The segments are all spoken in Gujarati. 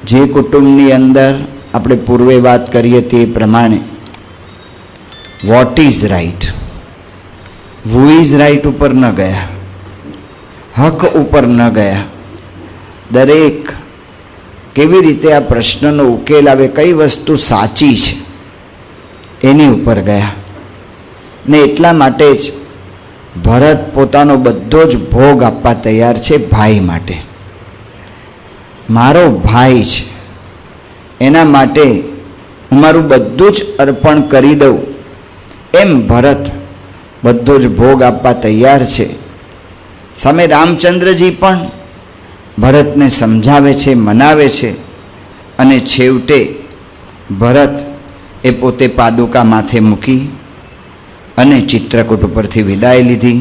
જે કુટુંબની અંદર આપણે પૂર્વે વાત કરીએ તે પ્રમાણે what is right, who is right ઉપર ન ગયા, હક ઉપર ન ગયા. દરેક કેવી રીતે આ પ્રશ્નનો ઉકેલ આવે, કઈ વસ્તુ સાચી છે એની ઉપર ગયા. ને એટલા માટે જ ભરત પોતાનો બધો જ ભોગ આપવા તૈયાર છે ભાઈ માટે. મારો ભાઈ છે, એના માટે હું મારું બધું જ અર્પણ કરી દઉં, એમ ભરત બધો જ ભોગ આપવા તૈયાર છે. સામે રામચંદ્રજી પણ ભરતને સમજાવે છે, મનાવે છે, અને છેવટે ભરત એ પોતે પાદુકા માથે મૂકી અને ચિત્રકૂટ ઉપરથી વિદાય લીધી.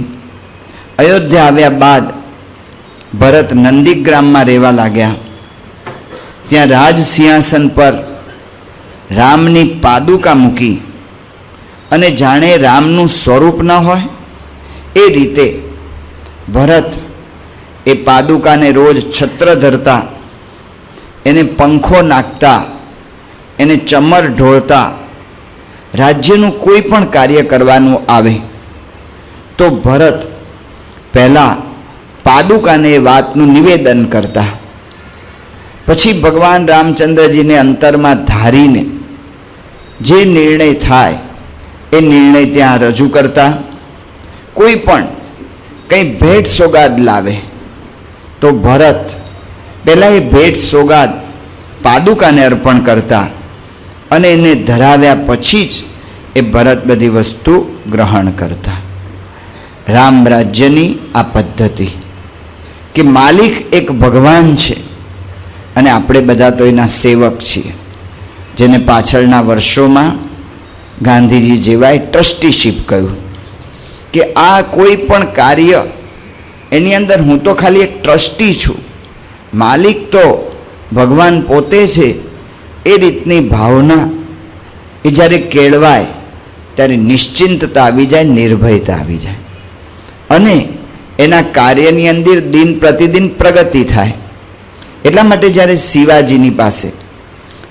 અયોધ્યા આવ્યા બાદ ભરત નંદીગ્રામમાં રહેવા લાગ્યા. ત્યાં રાજ સિંહાસન પર રામની પાદુકા મૂકી અને જાણે રામનું સ્વરૂપ ન હોય એ રીતે ભરત એ પાદુકાને રોજ છત્ર ધરતા, એને પંખો નાખતા, એને ચમર ઢોળતા. રાજ્યનું કોઈ પણ કાર્ય કરવાનું આવે તો ભરત પહેલાં પાદુકાને એ વાતનું નિવેદન કરતા, પછી ભગવાન રામચંદ્રજીને અંતરમાં ધારીને જે નિર્ણય થાય એ નિર્ણય ત્યાં રજૂ કરતા. કોઈ પણ કંઈ ભેટ સોગાદ લાવે તો ભરત પહેલાં એ ભેટ સોગાદ પાદુકાને અર્પણ કરતા અને એને ધરાવ્યા પછી જ એ ભરત બધી વસ્તુ ગ્રહણ કરતા. રામ રાજ્યની આ પદ્ધતિ કે માલિક એક ભગવાન છે અને આપણે બધા તો એના સેવક છીએ, જેને પાછળના વર્ષોમાં ગાંધીજી જેવાએ ટ્રસ્ટીશીપ કહ્યું કે આ કોઈ પણ કાર્ય એની અંદર હું તો ખાલી એક ટ્રસ્ટી છું, માલિક તો ભગવાન પોતે છે. એ રીતની ભાવના એ જ્યારે કેળવાય ત્યારે નિશ્ચિંતતા આવી જાય, નિર્ભયતા આવી જાય અને એના કાર્યની અંદર દિન પ્રતિદિન પ્રગતિ થાય. એટલા માટે જ્યારે શિવાજીની પાસે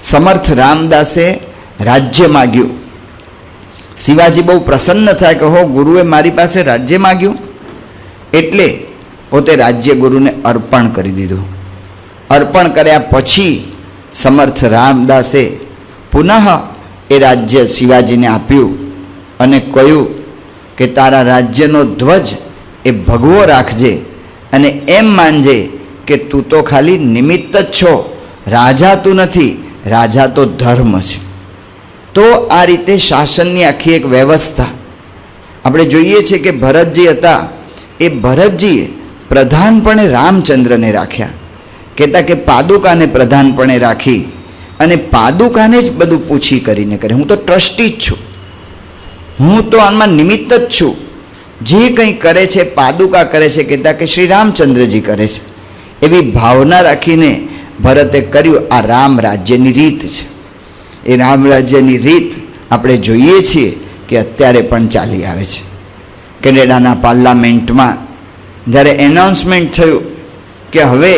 સમર્થ રામદાસે રાજ્ય માગ્યું, શિવાજી બહુ પ્રસન્ન થાય કે હો, ગુરુએ મારી પાસે રાજ્ય માગ્યું, એટલે પોતે રાજ્ય ગુરુને અર્પણ કરી દીધું. અર્પણ કર્યા પછી સમર્થ રામદાસે પુનઃ એ રાજ્ય શિવાજીને આપ્યું અને કહ્યું કે તારા રાજ્યનો ધ્વજ એ ભગવો રાખજે અને એમ માનજે કે તું તો ખાલી નિમિત્ત જ છો, રાજા તું નથી, રાજા તો ધર્મ છે. તો આ રીતે શાસનની આખી એક વ્યવસ્થા આપણે જોઈએ છીએ કે ભરતજી હતા, એ ભરતજીએ પ્રધાનપણે રામચંદ્રને રાખ્યા. કહેતા કે પાદુકાને પ્રધાનપણે રાખી અને પાદુકાને જ બધું પૂછી કરીને કરે. હું તો ટ્રસ્ટી જ છું, હું તો આમાં નિમિત્ત જ છું, જે કંઈ કરે છે પાદુકા કરે છે. કહેતા કે શ્રી રામચંદ્રજી કરે છે. એવી ભાવના રાખીને ભરતે કર્યું. આ રામ રાજ્યની રીત છે. એ રામ રાજ્યની રીત આપણે જોઈએ છીએ કે અત્યારે પણ ચાલી આવે છે. કેનેડાના પાર્લામેન્ટમાં જ્યારે એનાઉન્સમેન્ટ થયું કે હવે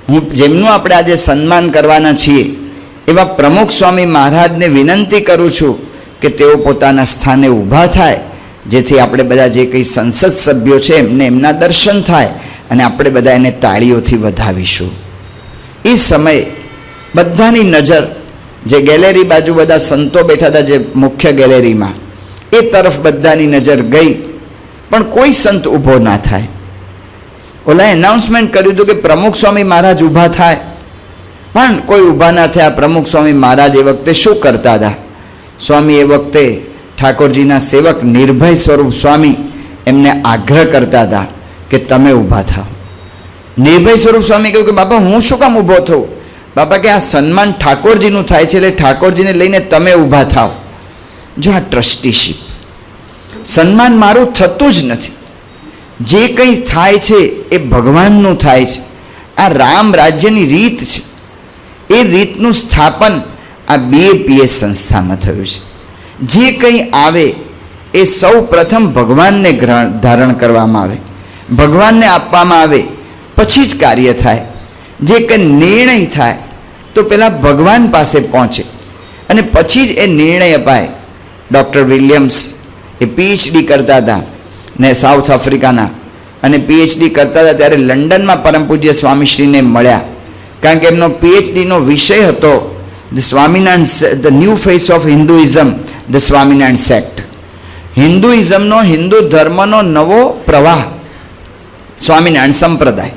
હું જેમનું આપણે આજે સન્માન કરવાના છીએ એવા પ્રમુખ સ્વામી મહારાજને વિનંતી કરું છું કે તેઓ પોતાના સ્થાને ઊભા થાય, જેથી આપણે બધા જે કંઈ સંસદ સભ્યો છે એમને એમના દર્શન થાય અને આપણે બધા એને તાળીઓથી વધાવીશું. એ સમયે બધાની નજર જે ગેલેરી બાજુ બધા સંતો બેઠા હતા, જે મુખ્ય ગેલેરીમાં, એ તરફ બધાની નજર ગઈ, પણ કોઈ સંત ઊભો ના થાય. ઓલા એનાઉન્સમેન્ટ કર્યું હતું કે પ્રમુખ સ્વામી મહારાજ ઊભા થાય, પણ કોઈ ઊભા ના થયા. પ્રમુખ સ્વામી મહારાજ એ વખતે શું કરતા હતા? સ્વામી એ વખતે ઠાકોરજીના સેવક નિર્ભય સ્વરૂપ સ્વામી એમને આગ્રહ કરતા હતા કે તમે ઊભા થાઓ. નિર્ભય સ્વરૂપ સ્વામી કહ્યું કે બાપા હું શું કામ ઊભો થઉં? બાપા કે આ સન્માન ઠાકોરજીનું થાય છે, એટલે ઠાકોરજીને લઈને તમે ઊભા થાઓ. જો આ ટ્રસ્ટીશીપ, સન્માન મારું થતું જ નથી, જે કંઈ થાય છે એ ભગવાનનું થાય છે. આ રામ રાજ્યની રીત છે. એ રીતનું સ્થાપન આ BAPS સંસ્થામાં થયું છે. જે કંઈ આવે એ સૌ પ્રથમ ભગવાનને ધારણ કરવામાં આવે, ભગવાનને આપવામાં આવે, પછી જ કાર્ય થાય. જે કંઈ નિર્ણય થાય તો તો પેલા ભગવાન પાસે પહોંચે અને પછી જ એ નિર્ણય અપાય. ડૉક્ટર વિલિયમ્સ એ પીએચડી કરતા હતા ને સાઉથ આફ્રિકાના, અને પીએચડી કરતા હતા ત્યારે લંડનમાં પરમ પૂજ્ય સ્વામીશ્રીને મળ્યા, કારણ કે એમનો પીએચડીનો વિષય હતો the Swaminarayan, the new face of Hinduism, the Swaminarayan sect. હિન્દુઇઝમનો, હિન્દુ ધર્મનો નવો પ્રવાહ, સ્વામિનારાયણ સંપ્રદાય,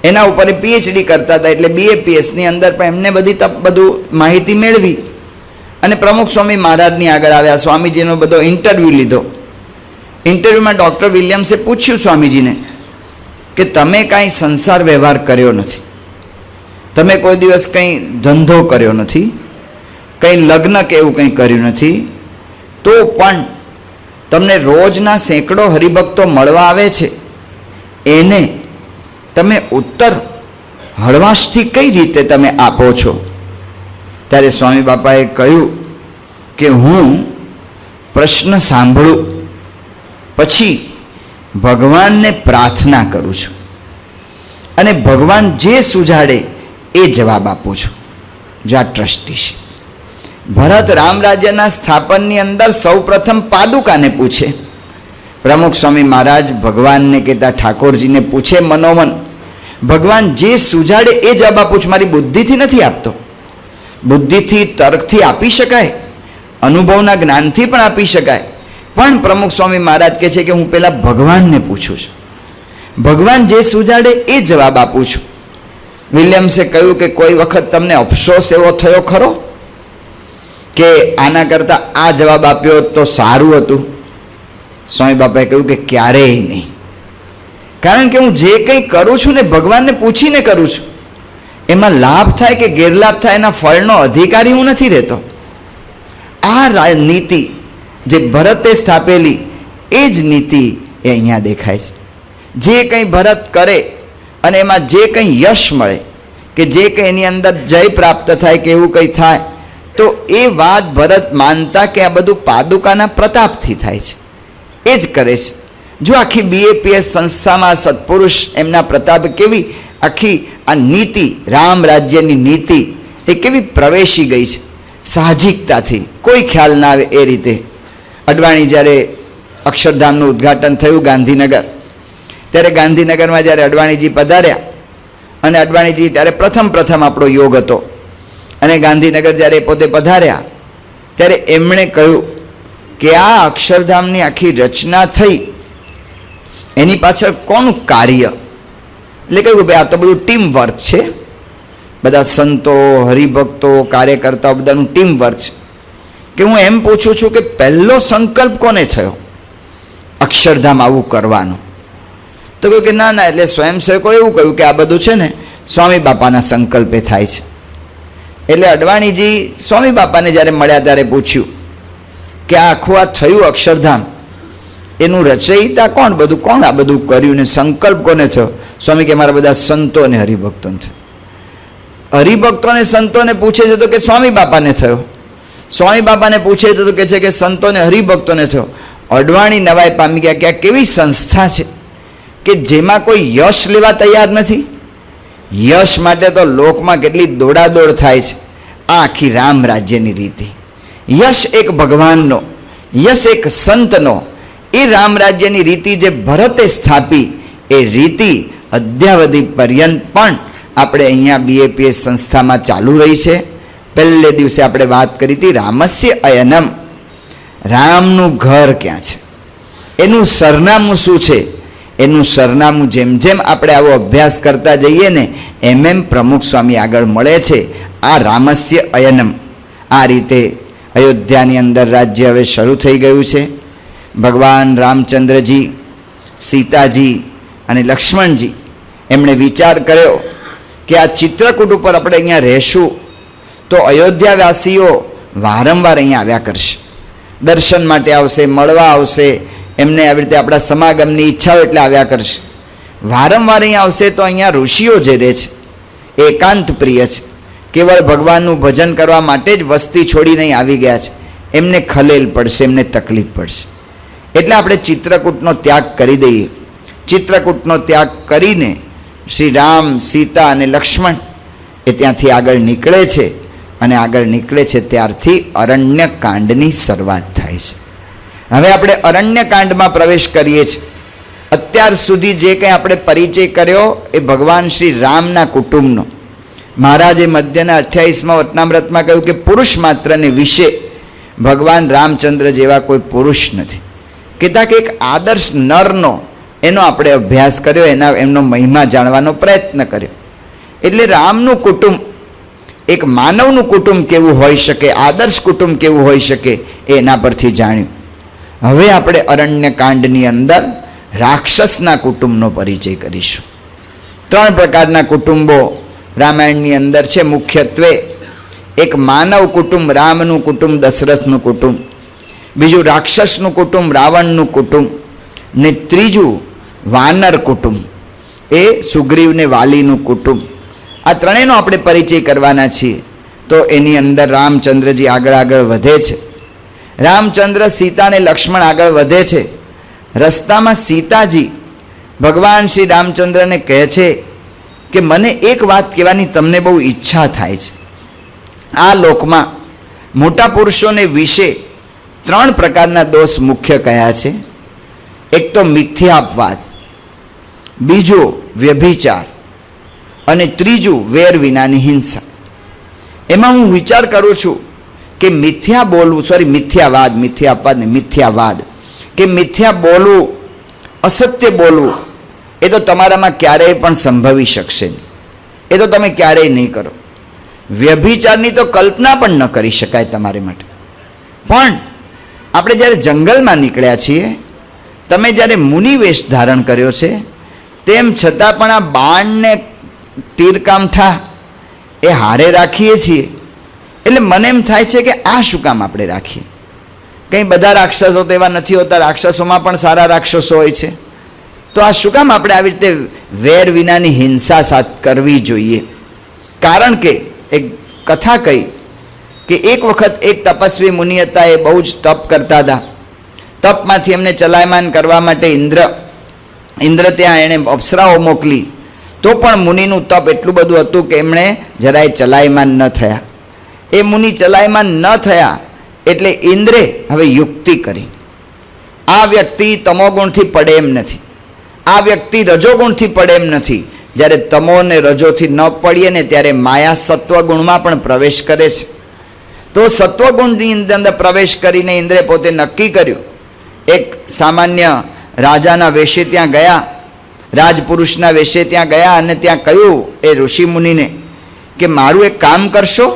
એના ઉપર પીએચડી કરતા હતા. એટલે બીએપીએસની અંદર પણ એમને બધું માહિતી મેળવી અને પ્રમુખ સ્વામી મહારાજની આગળ આવ્યા. સ્વામીજીનો બધો ઇન્ટરવ્યૂ લીધો. ઇન્ટરવ્યૂમાં ડૉક્ટર વિલિયમ્સે પૂછ્યું સ્વામીજીને કે તમે કાંઈ સંસાર વ્યવહાર કર્યો નથી, તમે કોઈ દિવસ કંઈ ધંધો કર્યો નથી, કંઈ લગ્ન કે એવું કંઈ કર્યું નથી, તો પણ તમને રોજના સેંકડો હરિભક્તો મળવા આવે છે, એને તમે ઉત્તર હળવાશથી કઈ રીતે તમે આપો છો? ત્યારે સ્વામી બાપાએ કહ્યું કે હું પ્રશ્ન સાંભળું, પછી ભગવાનને પ્રાર્થના કરું છું અને ભગવાન જે સુઝાડે એ જવાબ આપું છું. જો આ ટ્રસ્ટી છે. ભરત રામ રાજ્યના સ્થાપનની અંદર સૌ પ્રથમ પાદુકાને પૂછે. પ્રમુખ સ્વામી મહારાજ ભગવાનને કહેતા ઠાકોરજીને પૂછે મનોમન, ભગવાન જે સુઝાડે એ જવાબ આપું છું, મારી બુદ્ધિથી નથી આપતો. બુદ્ધિથી, તર્કથી આપી શકાય, અનુભવના જ્ઞાનથી પણ આપી શકાય, પણ પ્રમુખ સ્વામી મહારાજ કહે છે કે હું પહેલા ભગવાનને પૂછું છું, ભગવાન જે સુઝાડે એ જવાબ આપું છું. વિલિયમ્સે કહ્યું કે કોઈ વખત તમને અફસોસ એવો થયો ખરો કે આના કરતાં આ જવાબ આપ્યો તો સારું હતું? સ્વામી બાપાએ કહ્યું કે ક્યારેય નહીં, કારણ કે હું જે કંઈ કરું છું ને ભગવાનને પૂછીને કરું છું. એમાં લાભ થાય કે ગેરલાભ થાય એના ફળનો અધિકારી હું નથી રહેતો. આ નીતિ જે ભરતે સ્થાપેલી એ જ નીતિ એ અહીંયા દેખાય છે. જે કંઈ ભરત કરે અને એમાં જે કંઈ યશ મળે કે જે કંઈ એની અંદર જય પ્રાપ્ત થાય કે એવું કંઈ થાય, તો એ વાત ભરત માનતા કે આ બધું પાદુકાના પ્રતાપથી થાય છે, એ જ કરે છે. જો આખી બીએપીએસ સંસ્થામાં સત્પુરુષ એમના પ્રતાપ કેવી આખી આ નીતિ, રામ રાજ્યની નીતિ એ કેવી પ્રવેશી ગઈ છે સાહજિકતાથી, કોઈ ખ્યાલ ના આવે એ રીતે. અડવાણી જ્યારે અક્ષરધામનું ઉદ્ઘાટન થયું ગાંધીનગર, ત્યારે ગાંધીનગરમાં જ્યારે અડવાણીજી પધાર્યા, અને અડવાણીજી ત્યારે પ્રથમ આપણો યોગ હતો, અને ગાંધીનગર જ્યારે પોતે પધાર્યા ત્યારે એમણે કહ્યું કે આ અક્ષરધામની આખી રચના થઈ એની પાછળ કોનું કાર્ય? એટલે કહ્યું ભાઈ આ તો બધું ટીમ વર્ક છે, બધા સંતો, હરિભક્તો, કાર્યકર્તાઓ બધાનું ટીમ વર્ક છે. કે હું એમ પૂછું છું કે પહેલો સંકલ્પ કોને થયો અક્ષરધામ આવું કરવાનો? તો કહ્યું કે ના, એટલે સ્વયંસેવકો એવું કહ્યું કે આ બધું છે ને સ્વામી બાપાના સંકલ્પે થાય છે. એટલે અડવાણીજી સ્વામી બાપાને જ્યારે મળ્યા ત્યારે પૂછ્યું કે આ આખું આ થયું અક્ષરધામ, એનું રચયિતા કોણ, બધું કોણ આ બધું કર્યું ને સંકલ્પ કોને થયો? સ્વામી કે મારા બધા સંતો અને હરિભક્તોને થયો. હરિભક્તોને સંતોને પૂછે છે તો કે સ્વામી બાપાને થયો, સ્વામી બાપાને પૂછે તો કે છે કે સંતોને હરિભક્તોને થયો. અડવાણી નવાઈ પામી ગયા કે આ કેવી સંસ્થા છે કે જેમાં કોઈ યશ લેવા તૈયાર નથી. યશ માટે તો લોકમાં કેટલી દોડાદોડ થાય છે. આ આખી રામ રાજ્યની રીતિ, યશ એક ભગવાનનો, યશ એક સંતનો, એ રામ રાજ્યની રીતિ જે ભરતે સ્થાપી એ રીતિ અદ્યાવધિ પર્યંત પણ આપણે અહીંયા બીએપીએસ સંસ્થામાં ચાલુ રહી છે. પહેલે દિવસે આપણે વાત કરી હતી રામસ્ય અયનમ, રામનું ઘર ક્યાં છે, એનું સરનામું શું છે, એનું સરનામું જેમ જેમ આપણે આવો અભ્યાસ કરતા જઈએ ને એમ પ્રમુખ સ્વામી આગળ મળે છે. આ રામસ્ય અયનમ, આ રીતે અયોધ્યાની અંદર રાજ્ય હવે શરૂ થઈ ગયું છે. ભગવાન રામચંદ્રજી, સીતાજી અને લક્ષ્મણજી એમણે વિચાર કર્યો કે આ ચિત્રકૂટ ઉપર આપણે અહીંયા રહેશું તો અયોધ્યાવાસીઓ વારંવાર અહીંયા આવ્યા કરશે, દર્શન માટે આવશે, મળવા આવશે, એમને આવી રીતે આપણા સમાગમની ઈચ્છાઓ એટલે આવ્યા કરશે. વારંવાર અહીંયા આવશે તો અહીંયા ઋષિઓ જે રહે છે એકાંત પ્રિય છે, કેવળ ભગવાનનું ભજન કરવા માટે જ વસ્તી છોડીને અહીં આવી ગયા છે, એમને ખલેલ પડશે, એમને તકલીફ પડશે. એટલે આપણે ચિત્રકૂટનો ત્યાગ કરી દઈએ. ચિત્રકૂટનો ત્યાગ કરીને શ્રી રામ, સીતા અને લક્ષ્મણ એ ત્યાંથી આગળ નીકળે છે અને આગળ નીકળે છે ત્યારથી અરણ્યકાંડની શરૂઆત થાય છે. હવે આપણે અરણ્યકાંડમાં પ્રવેશ કરીએ છીએ. અત્યાર સુધી જે કંઈ આપણે પરિચય કર્યો એ ભગવાન શ્રી રામના કુટુંબનો. મહારાજે મધ્યના 28મા વચનામૃતમાં કહ્યું કે પુરુષ માત્રને વિશે ભગવાન રામચંદ્ર જેવા કોઈ પુરુષ નથી. કહેતા કે એક આદર્શ નરનો એનો આપણે અભ્યાસ કર્યો, એમનો મહિમા જાણવાનો પ્રયત્ન કર્યો. એટલે રામનું કુટુંબ, એક માનવનું કુટુંબ કેવું હોઈ શકે, આદર્શ કુટુંબ કેવું હોઈ શકે એ એના પરથી જાણ્યું. હવે આપણે અરણ્યકાંડની અંદર રાક્ષસના કુટુંબનો પરિચય કરીશું. 3 પ્રકારના કુટુંબો રામાયણની અંદર છે. મુખ્યત્વે એક માનવ કુટુંબ, રામનું કુટુંબ, દશરથનું કુટુંબ. બીજું રાક્ષસનું કુટુંબ, રાવણનું કુટુંબ. ને ત્રીજું વાનર કુટુંબ, એ સુગ્રીવ ને વાલીનું કુટુંબ. આ ત્રણેયનો આપણે પરિચય કરવાના છીએ. તો એની અંદર રામચંદ્રજી આગળ વધે છે. રામચંદ્ર, સીતા અને લક્ષ્મણ આગળ વધે છે. રસ્તામાં સીતાજી ભગવાન શ્રી રામચંદ્રને કહે છે કે મને એક વાત કહેવાની તમને બહુ ઈચ્છા થાય છે. આ લોકમાં મોટા પુરુષોને વિશે 3 પ્રકારના દોષ મુખ્ય કયા છે. એક તો મિથ્યાપવાદ, બીજો વ્યભિચાર અને ત્રીજું વેર વિનાની હિંસા. એમાં હું વિચાર કરું છું કે મિથ્યાવાદ, મિથ્યાપવાદ ને મિથ્યાવાદ, કે મિથ્યા બોલવું, અસત્ય બોલવું, એ તો તમારામાં ક્યારેય પણ સંભવી શકશે નહીં. એ તો તમે ક્યારેય નહીં કરો. વ્યભિચારની તો કલ્પના પણ ન કરી શકાય તમારે માટે. પણ આપણે જ્યારે જંગલમાં નીકળ્યા છીએ, તમે જ્યારે મુનિવેશ ધારણ કર્યો છે, તેમ છતાં પણ આ બાણને તીરકામઠા એ હારે રાખીએ છીએ. એટલે મને એમ થાય છે કે આ શું કામ આપણે રાખીએ? કંઈ બધા રાક્ષસો તો એવા નથી હોતા, રાક્ષસોમાં પણ સારા રાક્ષસો હોય છે. તો આ શું કામ આપણે આવી રીતે વેર વિનાની હિંસા સાથ કરવી જોઈએ? કારણ કે એક કથા કહી કે એક વખત એક તપસ્વી મુનિ હતા, એ બહુ જ તપ કરતા હતા. તપમાંથી એમને ચલાયમાન કરવા માટે ઇન્દ્ર ત્યાં એણે અપ્સરાઓ મોકલી. તો પણ મુનિનું તપ એટલું બધું હતું કે એમણે જરાય ચલાયમાન ન થયા. એ મુનિ ચલાયમાન ન થયા એટલે ઇન્દ્રે હવે યુક્તિ કરી. આ વ્યક્તિ તમોગુણથી પડે એમ નથી, આ વ્યક્તિ રજોગુણથી પડે એમ નથી. જ્યારે તમો ને રજોથી ન પડીએ ને ત્યારે માયા સત્વગુણમાં પણ પ્રવેશ કરે છે. તો સત્વગુણની અંદર પ્રવેશ કરીને ઇન્દ્રે પોતે નક્કી કર્યું. એક સામાન્ય રાજાના વેશે ત્યાં ગયા, રાજપુરુષના વેશે ત્યાં ગયા અને ત્યાં કહ્યું એ ઋષિ મુનિને કે મારું એક કામ કરશો?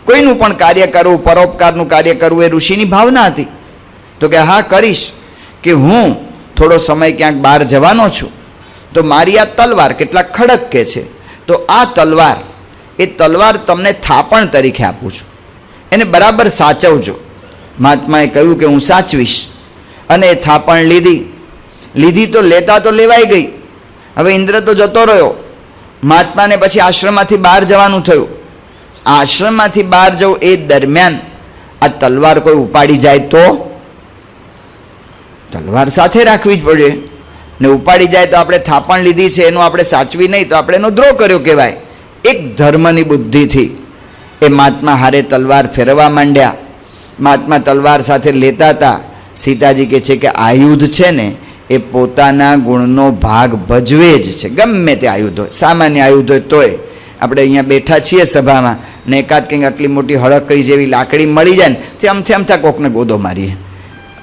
કોઈનું પણ કાર્ય કરવું, પરોપકારનું કાર્ય કરવું એ ઋષિની ભાવના હતી. તો કે હા કરીશ. કે હું થોડો સમય ક્યાંક બહાર જવાનો છું, તો મારી આ તલવાર કેટલાક ખડક કે છે, તો આ તલવાર, એ તલવાર તમને થાપણ તરીકે આપું છું, એને બરાબર સાચવજો. મહાત્માએ કહ્યું કે હું સાચવીશ. અને એ થાપણ લીધી તો લેતા તો લેવાઈ ગઈ. હવે ઇન્દ્ર તો જતો રહ્યો. મહાત્માને પછી આશ્રમમાંથી બહાર જવાનું થયું. આશ્રમમાંથી બહાર જવું એ દરમિયાન આ તલવાર કોઈ ઉપાડી જાય તો? તલવાર સાથે રાખવી જ પડે ને. ઉપાડી જાય તો આપણે થાપણ લીધી છે એનું આપણે સાચવી નહીં તો આપણે એનો દ્રોહ કર્યો કહેવાય. એક ધર્મની બુદ્ધિથી એ મહાત્મા હારે તલવાર ફેરવવા માંડ્યા. મહાત્મા તલવાર સાથે લેતા હતા. સીતાજી કહે છે કે આયુધ છે ને એ પોતાના ગુણનો ભાગ ભજવે જ છે, ગમે તે આયુધ હોય, સામાન્ય આયુધ હોય તોય. આપણે અહીંયા બેઠા છીએ સભામાં ને એકાદ કંઈક આટલી મોટી હળકડી જેવી લાકડી મળી જાય ને તે અમથા કોકને ગોદો મારીએ.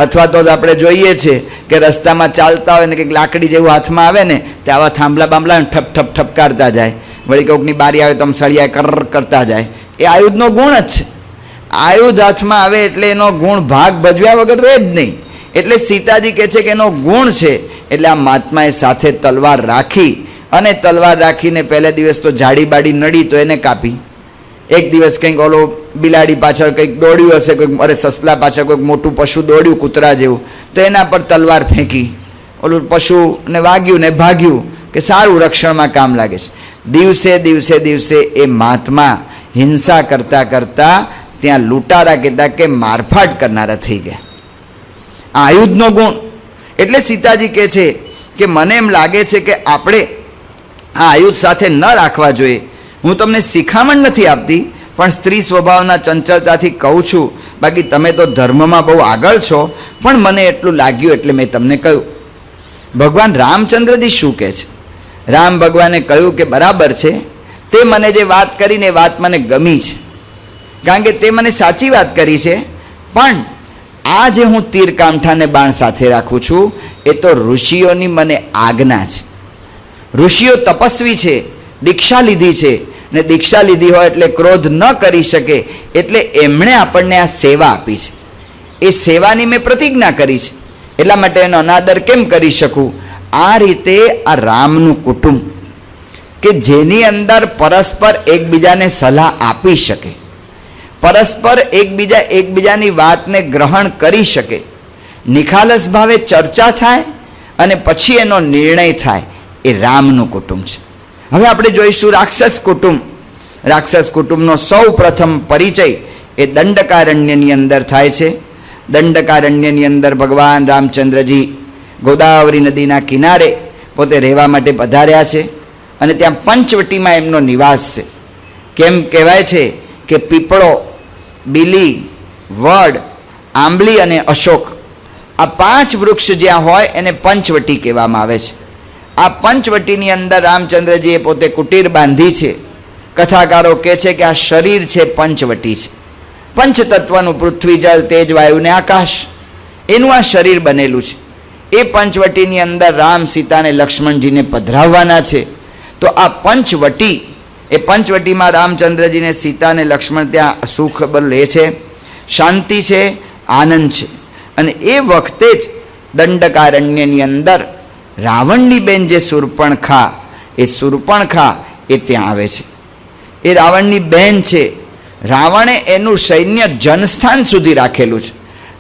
અથવા તો આપણે જોઈએ છીએ કે રસ્તામાં ચાલતા હોય ને કંઈક લાકડી જેવું હાથમાં આવે ને તે આવા થાંભલા બાંભલા ઠપ ઠપ ઠપકારતા જાય. વળી કોકની બારી આવે તો આમ સળિયા કર કરતા જાય. એ આયુધનો ગુણ જ છે. આયુધ હાથમાં આવે એટલે એનો ગુણ ભાગ ભજવ્યા વગર રહે જ નહીં. એટલે સીતાજી કહે છે કે એનો ગુણ છે. એટલે આ મહાત્માએ સાથે તલવાર રાખી અને તલવાર રાખીને પહેલે દિવસ તો જાડી બાડી નડી તો એને કાપી. એક દિવસ કંઈક ઓલો બિલાડી પાછળ કંઈક દોડ્યું હશે, કોઈક અરે સસલા પાછળ કોઈક મોટું પશુ દોડ્યું કૂતરા જેવું, તો એના પર તલવાર ફેંકી. ઓલું પશુને વાગ્યું ને ભાગ્યું કે સારું, રક્ષણમાં કામ લાગે છે. દિવસે એ મહાત્મા હિંસા કરતા કરતા ત્યાં લૂંટારા કહેતા કે મારફાટ કરનારા થઈ ગયા. આયુધનો ગુણ. એટલે સીતાજી કહે છે કે મને એમ લાગે છે કે આપણે આ આયુધ સાથે ન રાખવા જોઈએ. હું તમને શિખામણ નથી આપતી, પણ સ્ત્રી સ્વભાવના ચંચળતાથી કહું છું. બાકી તમે તો ધર્મમાં બહુ આગળ છો, પણ મને એટલું લાગ્યું એટલે મેં તમને કહ્યું. ભગવાન રામચંદ્રજી શું કહે છે? રામ ભગવાને કહ્યું કે બરાબર છે, તે મને જે વાત કરીને વાત મને ગમી છે, કારણ કે તે મને સાચી વાત કરી છે. પણ આ જે હું તીર કામઠાને બાણ સાથે રાખું છું એ તો ઋષિઓની મને આજ્ઞા છે. ઋષિઓ તપસ્વી છે, દીક્ષા લીધી છે, ને દીક્ષા લીધી હોય એટલે ક્રોધ ન કરી શકે, એટલે એમણે આપણને આ સેવા આપી છે. એ સેવાની મેં પ્રતિજ્ઞા કરી છે, એટલા માટે એનો અનાદર કેમ કરી શકું? આ રીતે આ રામનું કુટુંબ કે જેની અંદર પરસ્પર એકબીજાને સલાહ આપી શકે, પરસ્પર એકબીજાની વાતને ગ્રહણ કરી શકે, નિખાલસ ભાવે ચર્ચા થાય અને પછી એનો નિર્ણય થાય, એ રામનું કુટુંબ છે. હવે આપણે જોઈશું રાક્ષસ કુટુંબ. રાક્ષસ કુટુંબનો સૌ પ્રથમ પરિચય એ દંડકારણ્યની અંદર થાય છે. દંડકારણ્યની અંદર ભગવાન રામચંદ્રજી ગોદાવરી નદીના કિનારે પોતે રહેવા માટે પધાર્યા છે અને ત્યાં પંચવટીમાં એમનો નિવાસ છે. કેમ કહેવાય છે કે પીપળો, બીલી, વડ, આંબલી અને અશોક, આ 5 વૃક્ષ જ્યાં હોય એને પંચવટી કહેવામાં આવે છે. આ પંચવટીની અંદર રામચંદ્રજીએ પોતે કુટીર બાંધી છે. કથાકારો કહે છે કે આ શરીર છે પંચવટી છે. પંચતત્વનું પૃથ્વી, જળ, તેજ, વાયુ ને આકાશ, એનું આ શરીર બનેલું છે. એ પંચવટીની અંદર રામ, સીતા અને લક્ષ્મણજીને પધરાવવાના છે. તો આ પંચવટી, એ પંચવટીમાં રામચંદ્રજીને, સીતા અને લક્ષ્મણ ત્યાં સુખ લે છે, શાંતિ છે, આનંદ છે. અને એ વખતે જ દંડકારણ્યની અંદર રાવણની બેન જે શૂર્પણખા, એ શૂર્પણખા એ ત્યાં આવે છે. એ રાવણની બેન છે. રાવણે એનું સૈન્ય જનસ્થાન સુધી રાખેલું છે.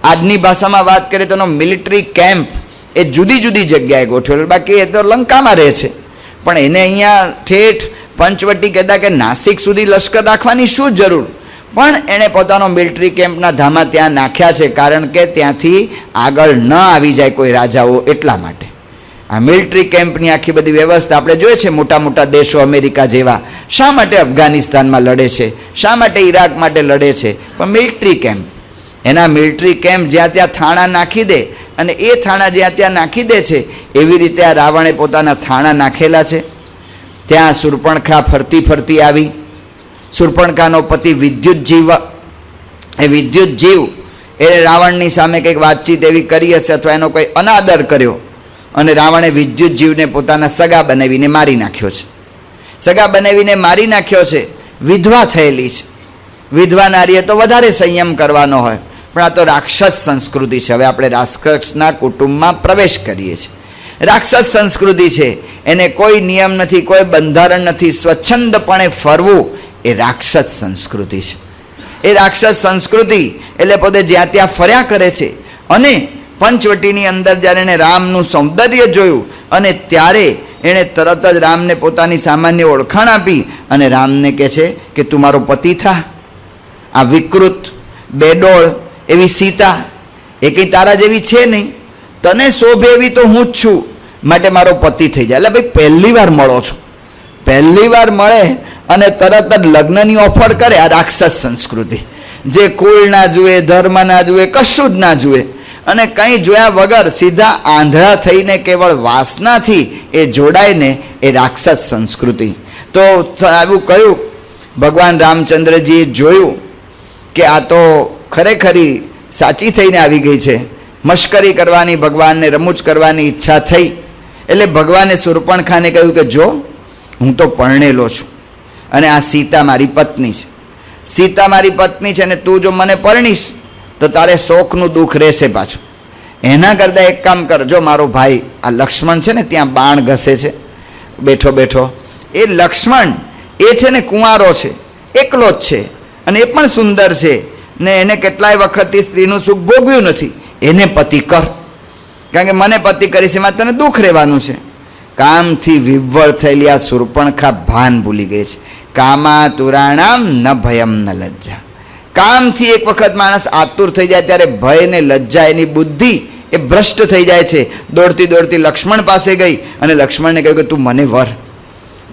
આજની ભાષામાં વાત કરીએ તો એનો મિલિટરી કેમ્પ એ જુદી જુદી જગ્યાએ ગોઠવેલો. બાકી એ તો લંકામાં રહે છે, પણ એને અહીંયા ઠેઠ પંચવટી કહેતા કે નાસિક સુધી લશ્કર રાખવાની શું જરૂર? પણ એણે પોતાનો મિલિટરી કેમ્પના ધામા ત્યાં નાખ્યા છે, કારણ કે ત્યાંથી આગળ ન આવી જાય કોઈ રાજાઓ, એટલા માટે. આ મિલિટરી કેમ્પની આખી બધી વ્યવસ્થા આપણે જોઈએ છે. મોટા મોટા દેશો અમેરિકા જેવા શા માટે અફઘાનિસ્તાનમાં લડે છે, શા માટે ઈરાક માટે લડે છે? પણ મિલિટરી કેમ્પ, એના મિલિટરી કેમ્પ જ્યાં ત્યાં થાણા નાખી દે, અને એ થાણા જ્યાં ત્યાં નાખી દે છે, એવી રીતે આ રાવણે પોતાના થાણા નાખેલા છે. ત્યાં શૂર્પણખા ફરતી ફરતી આવી. શૂર્પણખાનો પતિ વિદ્યુતજીવ, એ વિદ્યુતજીવ એ રાવણની સામે કંઈક વાતચીત એવી કરી હશે, અથવા એનો કોઈ અનાદર કર્યો, અને રાવણે વિદ્યુતજીવને પોતાના સગા બનાવીને મારી નાખ્યો છે. સગા બનાવીને મારી નાખ્યો છે. વિધવા થયેલી છે. વિધવા નારીએ તો વધારે સંયમ કરવાનો હોય, પણ આ તો રાક્ષસ સંસ્કૃતિ છે. હવે આપણે રાક્ષસના કુટુંબમાં પ્રવેશ કરીએ છીએ. રાક્ષસ સંસ્કૃતિ છે, એને કોઈ નિયમ નથી, કોઈ બંધારણ નથી, સ્વચ્છંદપણે ફરવું એ રાક્ષસ સંસ્કૃતિ છે. એ રાક્ષસ સંસ્કૃતિ એટલે પોતે જ્યાં ત્યાં ફર્યા કરે છે. અને પંચવટીની અંદર જ્યારે એણે રામનું સૌંદર્ય જોયું, અને ત્યારે એણે તરત જ રામને પોતાની સામાન્ય ઓળખાણ આપી અને રામને કહે છે કે તું મારો પતિ થા. આ વિકૃત, બેડોળ એવી સીતા એ કંઈ તારા જેવી છે નહીં, તને શોભે એવી તો હું જ છું, માટે મારો પતિ થઈ જાય. એટલે ભાઈ પહેલી વાર મળો છો, પહેલી વાર મળે અને તરત જ લગ્નની ઓફર કરે. આ રાક્ષસ સંસ્કૃતિ, જે કુળ ના જુએ, ધર્મ ના જુએ, કશું જ ના જુએ, અને કંઈ જોયા વગર સીધા આંધળા થઈને કેવળ વાસનાથી એ જોડાયને, એ રાક્ષસ સંસ્કૃતિ. તો આવું કહ્યું. ભગવાન રામચંદ્રજીએ જોયું કે આ તો ખરેખરી સાચી થઈને આવી ગઈ છે. મશ્કરી કરવાની, ભગવાનને રમૂજ કરવાની ઈચ્છા થઈ. એટલે ભગવાને શૂર્પણખાને કહ્યું કે જો, હું તો પરણેલો છું, અને આ સીતા મારી પત્ની છે. સીતા મારી પત્ની છે, અને તું જો મને પરણીશ તો તારે શોકનું દુઃખ રહેશે પાછું. એના કરતાં એક કામ કર, જો મારો ભાઈ આ લક્ષ્મણ છે ને ત્યાં બાણ ઘસે છે બેઠો બેઠો, એ લક્ષ્મણ એ છે ને કુંવારો છે, એકલો જ છે, અને એ પણ સુંદર છે, ને એને કેટલાય વખતથી સ્ત્રીનું સુખ ભોગવ્યું નથી. એને પતિ કર, કારણ કે મને પતિ કરીશ એમાં તને દુઃખ રહેવાનું છે. કામથી વિહ્વળ થયેલી આ શૂર્પણખા ભાન ભૂલી ગઈ છે. કામા તુરાણામ ન ભયમ ન લજ્જા. કામથી એક વખત માણસ આતુર થઈ જાય ત્યારે ભય ને લજ્જા, એની બુદ્ધિ એ ભ્રષ્ટ થઈ જાય છે. દોડતી દોડતી લક્ષ્મણ પાસે ગઈ અને લક્ષ્મણને કહ્યું કે તું મને વર.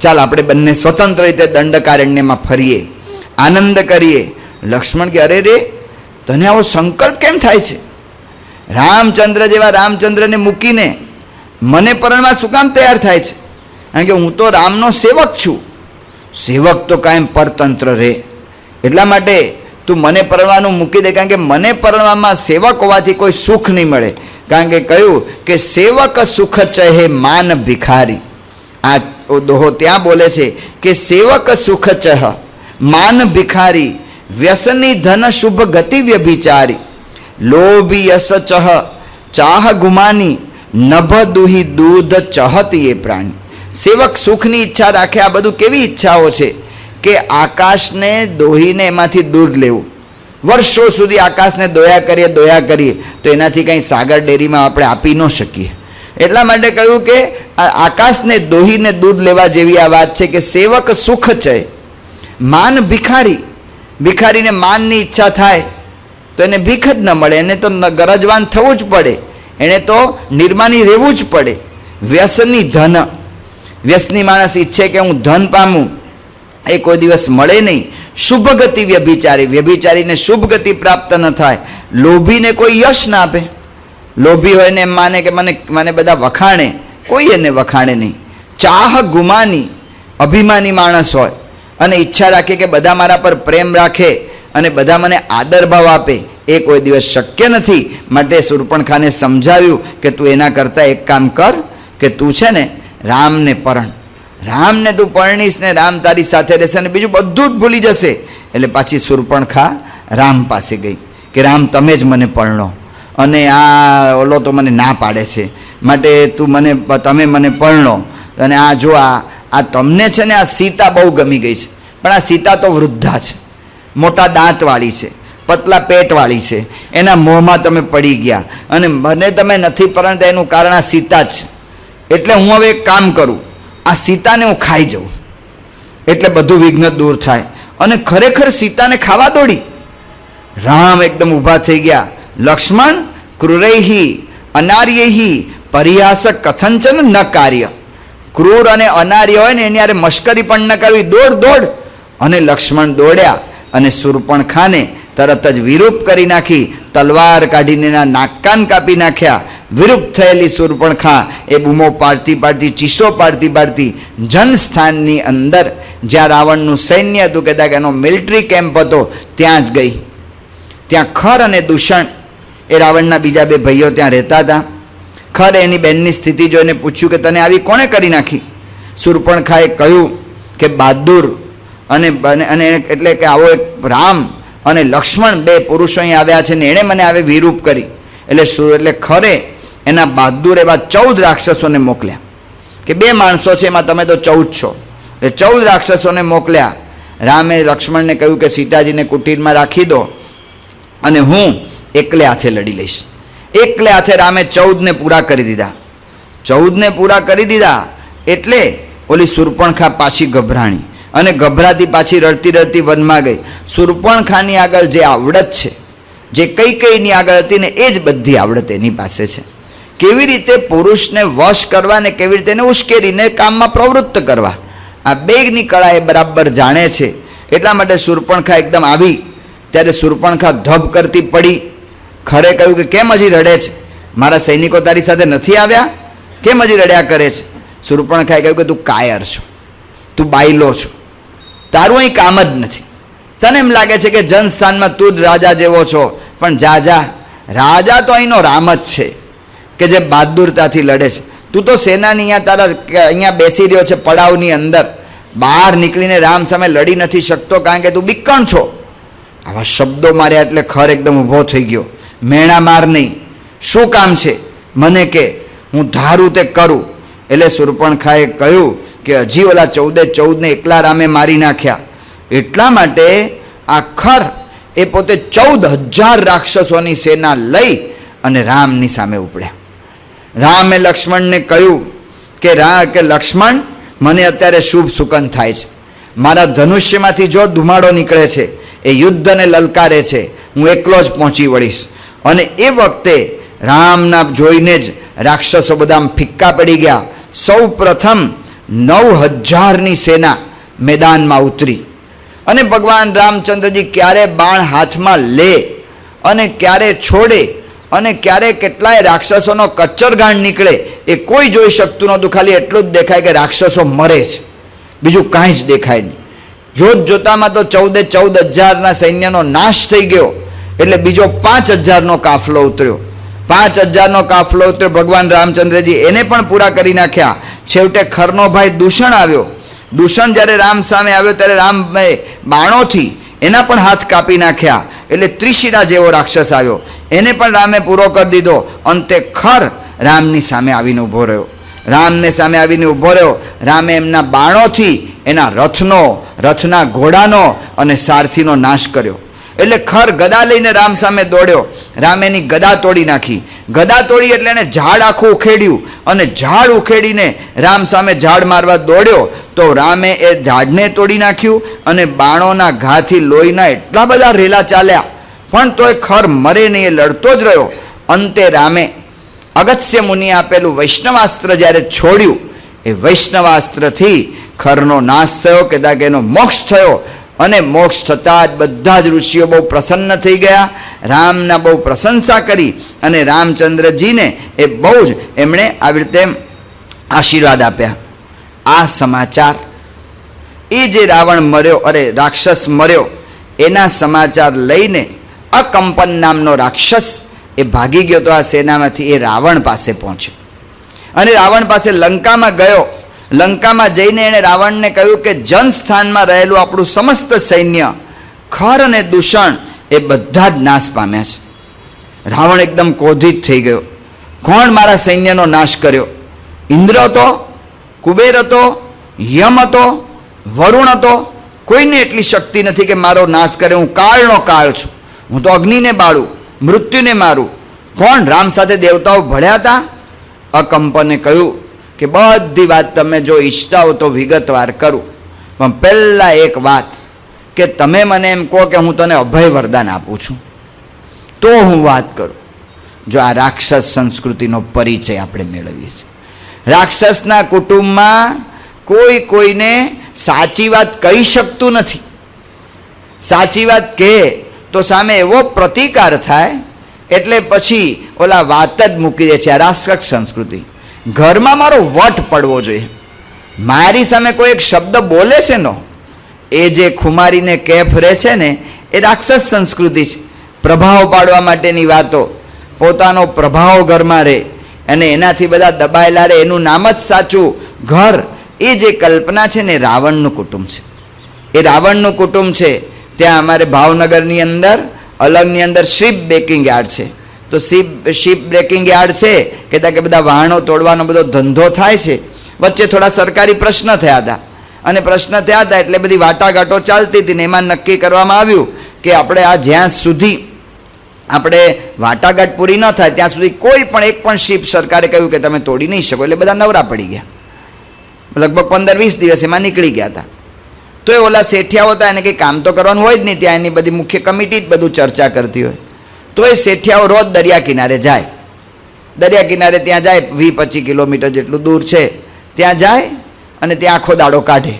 ચાલ આપણે બંને સ્વતંત્ર રીતે દંડકારણ્યમાં ફરીએ, આનંદ કરીએ. લક્ષ્મણ કે અરે રે, તને આવો સંકલ્પ કેમ થાય છે? રામચંદ્ર જેવા રામચંદ્રને મૂકીને મને પરણવા શું કામ તૈયાર થાય છે? કારણ કે હું તો રામનો સેવક છું. સેવક તો કાયમ પરતંત્ર રહે. એટલા માટે તું મને પરણવાનું મૂકી દે, કારણ કે મને પરણવામાં સેવક હોવાથી કોઈ સુખ નહીં મળે. કારણ કે કહ્યું કે સેવક સુખ ચહે માન ભિખારી. આ દોહો ત્યાં બોલે છે કે સેવક સુખ ચહ માન ભિખારી, વ્યસની ધન શુભ ગતિ વ્યભિચારી, લોભી યસ ચહ ચાહ ગુમાની, નભ દુહી દૂધ ચહતી એ પ્રાણી. સેવક સુખની ઈચ્છા રાખે. આ બધું કેવી ઈચ્છાઓ છે કે આકાશને દોહીને એમાંથી દૂધ લેવું. વર્ષો સુધી આકાશને દોયા કરીએ તો એનાથી કંઈ સાગર ડેરીમાં આપણે આપી ન શકીએ. એટલા માટે કહ્યું કે આકાશને દોહીને દૂધ લેવા જેવી આ વાત છે કે સેવક સુખ છે, માન ભિખારી. ભિખારીને માનની ઈચ્છા થાય તો એને ભીખ જ ન મળે, એને તો ગરજવાન થવું જ પડે, એને તો નિર્માની રહેવું જ પડે. વ્યસની ધન, વ્યસની માણસ ઈચ્છે કે હું ધન પામું, એ કોઈ દિવસ મળે નહીં. શુભ ગતિ વ્યભિચારી, વ્યભિચારીને શુભ ગતિ પ્રાપ્ત ન થાય. લોભીને કોઈ યશ ના આપે. લોભી હોય ને એમ માને કે મને બધા વખાણે, કોઈ એને વખાણે નહીં. ચાહ ગુમાની, અભિમાની માણસ હોય અને ઈચ્છા રાખે કે બધા મારા પર પ્રેમ રાખે અને બધા મને આદર ભાવ આપે, એ કોઈ દિવસ શક્ય નથી. માટે શૂર્પણખાને સમજાવ્યું કે તું એના કરતાં એક કામ કર કે તું છે ને રામને પરણ. રામને તું પરણીશ ને રામ તારી સાથે રહેશે અને બીજું બધું જ ભૂલી જશે. એટલે પાછી શૂર્પણખા રામ પાસે ગઈ કે રામ તમે જ મને પરણો, અને આ ઓલો તો મને ના પાડે છે, માટે તમે મને પરણો. અને આ જો આ તમને છે ને આ સીતા બહુ ગમી ગઈ છે, પણ આ સીતા તો વૃદ્ધા છે, મોટા દાંતવાળી છે, પતલા પેટવાળી છે, એના મોંમાં તમે પડી ગયા અને મને તમે નથી પરણતા એનું કારણ આ સીતા જ છે. એટલે હું હવે એક કામ કરું, આ સીતાને હું ખાઈ જાઉં એટલે બધું વિઘ્ન દૂર થાય. અને ખરેખર સીતાને ખાવા દોડી. રામ એકદમ ઊભા થઈ ગયા. લક્ષ્મણ ક્રૂરૈહી અનાર્યૈહી પરિહાસ કથંચન ન કાર્ય. ક્રૂર અને અનાર્ય હોય ને એની યારે મશ્કરી પણ ન કરવી. દોડ. અને લક્ષ્મણ દોડ્યા અને શૂર્પણખાને તરત જ વિરૂપ કરી નાખી. તલવાર કાઢીને એના નાક કાન કાપી નાખ્યા. વિરૂપ થયેલી શૂર્પણખા એ બૂમો પાડતી ચીસો પાડતી જનસ્થાનની અંદર જ્યાં રાવણનું સૈન્ય હતું, કહેતા કે એનો મિલિટરી કેમ્પ હતો, ત્યાં જ ગઈ. ત્યાં ખર અને દૂષણ એ રાવણના બીજા બે ભાઈઓ ત્યાં રહેતા હતા. ખર એની બહેનની સ્થિતિ જોઈને પૂછ્યું કે તને આવી કોણે કરી નાખી? શૂર્પણખાએ કહ્યું કે બહાદુર અને એટલે કે આવો એક રામ અને લક્ષ્મણ બે પુરુષો અહીં આવ્યા છે ને એણે મને આવે વિરૂપ કરી. એટલે ખરે એના બહાદુર એવા 14 રાક્ષસોને મોકલ્યા કે 2 માણસો છે એમાં તમે તો 14 છો, એટલે 14 રાક્ષસોને મોકલ્યા. રામે લક્ષ્મણને કહ્યું કે સીતાજીને કુટીરમાં રાખી દો અને હું એકલે હાથે લડી લઈશ. એકલે હાથે રામે 14ને પૂરા કરી દીધા. 14ને પૂરા કરી દીધા એટલે ઓલી શૂર્પણખા પાછી ગભરાણી અને ગભરાતી પાછી રડતી વનમાં ગઈ. શૂર્પણખાની આગળ જે આવડત છે, જે કઈની આગળ હતી ને એ જ બધી આવડત એની પાસે છે. કેવી રીતે પુરુષને વશ કરવા ને કેવી રીતે એને ઉશ્કેરીને કામમાં પ્રવૃત્ત કરવા, આ બેગની કળા એ બરાબર જાણે છે. એટલા માટે શૂર્પણખા એકદમ આવી ત્યારે શૂર્પણખા ધબ કરતી પડી. ખરે કહ્યું કે કેમ હજી રડે છે? મારા સૈનિકો તારી સાથે નથી આવ્યા? કેમ હજી રડ્યા કરે છે? શૂર્પણખાએ કહ્યું કે તું કાયર છો, તું બાયલો છો, તારું અહીં કામ જ નથી. તને એમ લાગે છે કે જનસ્થાનમાં તું જ રાજા જેવો છો, પણ જા રાજા તો અહીંનો રામ જ છે કે જે બહાદુરતાથી લડે છે. તું તો સેનાની અહીંયા બેસી રહ્યો છે પડાવની અંદર, બહાર નીકળીને રામ સામે લડી નથી શકતો કારણ કે તું બીકણ છો. આવા શબ્દો માર્યા એટલે ખર એકદમ ઊભો થઈ ગયો. મેણા માર નહીં, શું કામ છે મને કે, હું ધારું તે કરું. એટલે શૂર્પણખાએ કહ્યું કે હજી ઓલા 14ને એકલા રામે મારી નાખ્યા. એટલા માટે આ ખર એ પોતે 14,000 રાક્ષસોની સેના લઈ અને રામની સામે ઉપડ્યા. રામે લક્ષ્મણને કહ્યું કે લક્ષ્મણ, મને અત્યારે શુભ સુકન થાય છે. મારા ધનુષ્યમાંથી જો ધુમાડો નીકળે છે એ યુદ્ધને લલકારે છે, હું એકલો જ પહોંચી વળીશ. અને એ વખતે રામના જોઈને જ રાક્ષસો બધા ફિક્કા પડી ગયા. સૌ પ્રથમ 9,000ની સેના મેદાનમાં ઉતરી અને ભગવાન રામચંદ્રજી ક્યારે બાણ હાથમાં લે અને ક્યારે છોડે અને ક્યારે કેટલાય રાક્ષસોનો કચ્ચરગાંઠ નીકળે એ કોઈ જોઈ શકતું નહોતું. ખાલી એટલું જ દેખાય કે રાક્ષસો મરે છે, બીજું કાંઈ જ દેખાય નહીં. જોત જોતામાં તો 14,000ના સૈન્યનો નાશ થઈ ગયો. એટલે બીજો 5,000નો કાફલો ઉતર્યો. 5,000નો કાફલો ઉતર્યો. ભગવાન રામચંદ્રજી એને પણ પૂરા કરી નાખ્યા. છેવટે ખરનો ભાઈ દૂષણ આવ્યો. દૂષણ જ્યારે રામ સામે આવ્યો ત્યારે રામ બાણોથી એના પણ હાથ કાપી નાખ્યા. એટલે ત્રિશિરા જેવો રાક્ષસ આવ્યો, એને પણ રામે પૂરો કરી દીધો. અંતે ખર રામની સામે આવીને ઊભો રહ્યો. રામને સામે આવીને ઊભો રહ્યો. રામે એમના બાણોથી એના રથના ઘોડાનો અને સારથીનો નાશ કર્યો. એટલે ખર ગદા લઈને રામ સામે દોડ્યો. રામ એની ગદા તોડી નાખી. ગદા તોડી એટલે એને ઝાડ આખું ઉખેડ્યું અને ઝાડ ઉખેડીને રામ સામે ઝાડ મારવા દોડ્યો તો રામે એ ઝાડને તોડી નાખ્યું અને બાણોના ઘાથી લોહીના એટલા બધા રેલા ચાલ્યા પણ તોય ખર મરે નહીં, એ લડતો જ રહ્યો. અંતે રામે અગસ્ત્ય મુનિએ આપેલું વૈષ્ણવાસ્ત્ર જ્યારે છોડ્યું, એ વૈષ્ણવાસ્ત્રથી ખરનો નાશ થયો, કદાચ એનો મોક્ષ થયો. અને મોક્ષ થતાં જ બધા જ ઋષિઓ બહુ પ્રસન્ન થઈ ગયા, રામના બહુ પ્રશંસા કરી અને રામચંદ્રજીને એ બહુ જ એમણે આવી રીતે આશીર્વાદ આપ્યા. આ સમાચાર એ જે રાવણ મર્યો, રાક્ષસ મર્યો, એના સમાચાર લઈને અકંપન નામનો રાક્ષસ એ ભાગી ગયો. તો આ સેનામાંથી એ રાવણ પાસે પહોંચ્યો અને રાવણ પાસે લંકામાં ગયો. લંકામાં જઈને એણે રાવણને કહ્યું કે જનસ્થાનમાં રહેલું આપણું સમસ્ત સૈન્ય ખર અને દૂષણ એ બધા જ નાશ પામ્યા છે. રાવણ એકદમ ક્રોધિત થઈ ગયો. કોણ મારા સૈન્યનો નાશ કર્યો? ઇન્દ્ર હતો, કુબેર હતો, યમ હતો, વરુણ હતો? કોઈને એટલી શક્તિ નથી કે મારો નાશ કરે. હું કાળનો કાળ છું, હું તો અગ્નિને બાળું, મૃત્યુને મારું. કોણ? રામ સાથે દેવતાઓ ભળ્યા હતા? અકંપને કહ્યું કે બધી વાત તમે જો ઈચ્છતા હો તો વિગતવાર કરું, પણ પહેલાં એક વાત કે તમે મને એમ કહો કે હું તને અભય વરદાન આપું છું તો હું વાત કરું. જો આ રાક્ષસ સંસ્કૃતિનો પરિચય આપણે મેળવીએ છીએ. રાક્ષસના કુટુંબમાં કોઈને સાચી વાત કહી શકતું નથી. સાચી વાત કહે તો સામે એવો પ્રતિકાર થાય એટલે પછી ઓલા વાત જ મૂકી દે છે. આ રાક્ષસ સંસ્કૃતિ. ઘરમાં મારો વટ પડવો જોઈએ. મારી સામે કોઈ એક શબ્દ બોલે છે નો, એ જે ખુમારીને કેફ રહે છે ને, એ રાક્ષસ સંસ્કૃતિ છે. પ્રભાવ પાડવા માટેની વાતો, પોતાનો પ્રભાવ ઘરમાં રહે અને એનાથી બધા દબાયેલા રહે, એનું નામ જ સાચું ઘર. એ જે કલ્પના છે ને, રાવણનું કુટુંબ છે. એ રાવણનું કુટુંબ છે. ત્યાં અમારે ભાવનગરની અંદર અલંગની અંદર શિપ બ્રેકિંગ યાર્ડ છે. તો શિપ બ્રેકિંગ યાર્ડ છે કે ત્યાં કે બધા વાહનો તોડવાનો બધો ધંધો થાય છે. વચ્ચે થોડા સરકારી પ્રશ્ન થયા હતા અને પ્રશ્ન થયા હતા એટલે બધી વાટાઘાટો ચાલતી હતી ને એમાં નક્કી કરવામાં આવ્યું કે આપણે આ જ્યાં સુધી આપણે વાટાઘાટ પૂરી ન થાય ત્યાં સુધી કોઈ પણ એક પણ શિપ સરકારે કહ્યું કે તમે તોડી નહીં શકો. એટલે બધા નવરા પડી ગયા. લગભગ 15-20 દિવસ એમાં નીકળી ગયા હતા. તો એ ઓલા શેઠિયાઓ હતા, એને કંઈ કામ તો કરવાનું હોય જ નહીં. ત્યાં એની બધી મુખ્ય કમિટી જ બધું ચર્ચા કરતી હોય. તો એ શેઠિયાઓ રોજ દરિયા કિનારે જાય. દરિયા કિનારે ત્યાં જાય, 20-25 કિલોમીટર જેટલું દૂર છે, ત્યાં જાય અને ત્યાં આખો દાડો કાઢે.